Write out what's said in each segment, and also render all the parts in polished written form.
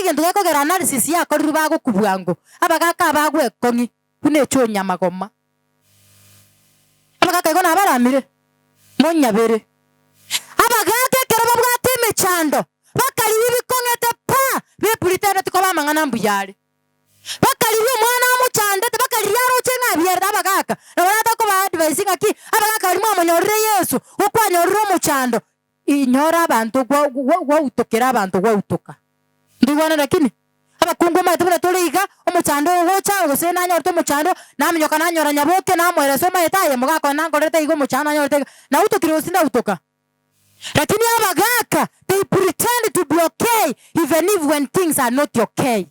gento gekogera analysis yako riru bagokubwango abagaka bagoekongia buna echoo magoma abagaka igona abaramire monyabere abagaka kero babwate emechando bakali bibikongete pa bepulitera tikoba mangana mbuyare bakali mwana muchande bakali yaro chenga bierda abagaka nabarata ko ba advising aki abagaka bari mwamonyorere Yesu okwanyorere muchando inyora abantu gwa utokera abantu gwa utoka ndiwana lakini abakungu mate buna toliga omuchando wocha gusena nyorto muchando namenyoka nanyora nyaboke namwere soma etaye mugaka nangorete igo muchando nyorte na utokire usinda utoka. Lakini abagaka they pretend to be okay even if when things are not okay.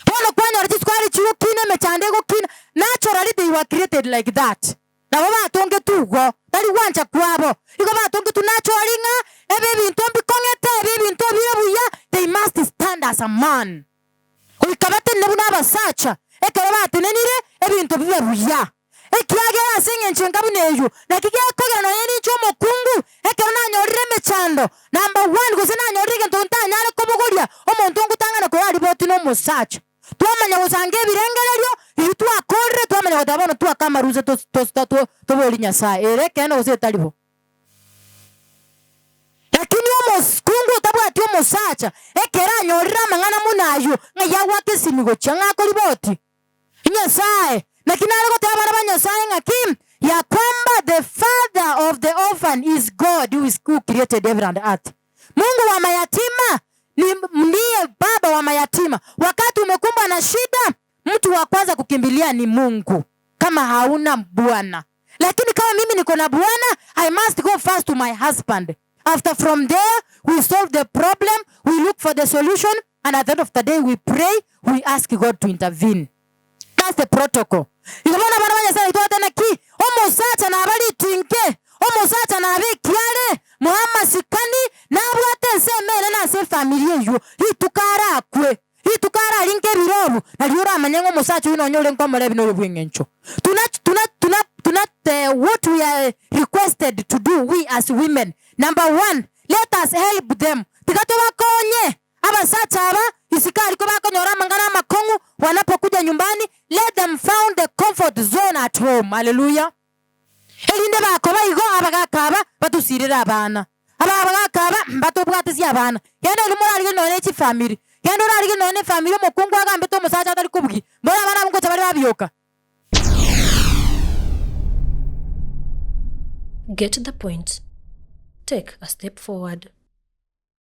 Bono kwanya ritikwari chukine mechandego kina naturally they were created like that. Na baba atonge tugo tali wancha kwabo iko ba atonge tu naturally nga ebe bintu mbikongete ebe bintu birebuya they must stand as a man. Kulikabate nebuna abasacha ekero batenenire ebe bintu birebuya ekiagera singe nchenga buneyo nakigekogera no yeni chomo kungu ekero nanyorire mechando number 1 gusena nyorire ntontanyare kobogoria omuntu ngutangana ko ari boti no musacha twamanya gusange birengereryo itu akorre twamanya gutabona tu akamaruze to boli nyasaye ereke no usetalibo lakini omuskungu tabwati omusacha ekera nyorira mangana munayo ngayawa kesimigo changa ko liboti nyasaye lakini algo tabara banyasaye ngakim ya kwamba the father of the orphan is God who created heaven and earth. Mungu wa mayatima ndiye baba wa mayatima. Wakati umekumbwa na shida, mtu wa kwanza kukimbilia ni Mungu kama hauna bwana. Lakini kama mimi niko na bwana, I must go first to my husband. After from there, we solve the problem, we look for the solution, and at the end of the day, we pray, we ask God to intervene. That's the protocol. Ikabona bana banyasa itote na ki omusacha na abali tinke omusacha na abekiare muhamma sikani na bwate semene na se familia yo itukara kwe itukara linke birobu na liora amanyengo musacha uno nyole nkomole bino bwengencho tuna what we are requested to do, we as women. Number 1, let us help them tikato bakonye abasacha aba isikari ko bakonyora mangana makongu wanapokuja nyumbani, let them found the comfort zone at home. Hallelujah. Elinde bakoba igo abagakaba batusirira abana abagakaba batobwatisi abana yende lumura ali no nechi family yende ali no ne family mukungu agambe to musacha atari kubwi mbona abana mungu tabari babyoka. Get the point. Take a step forward.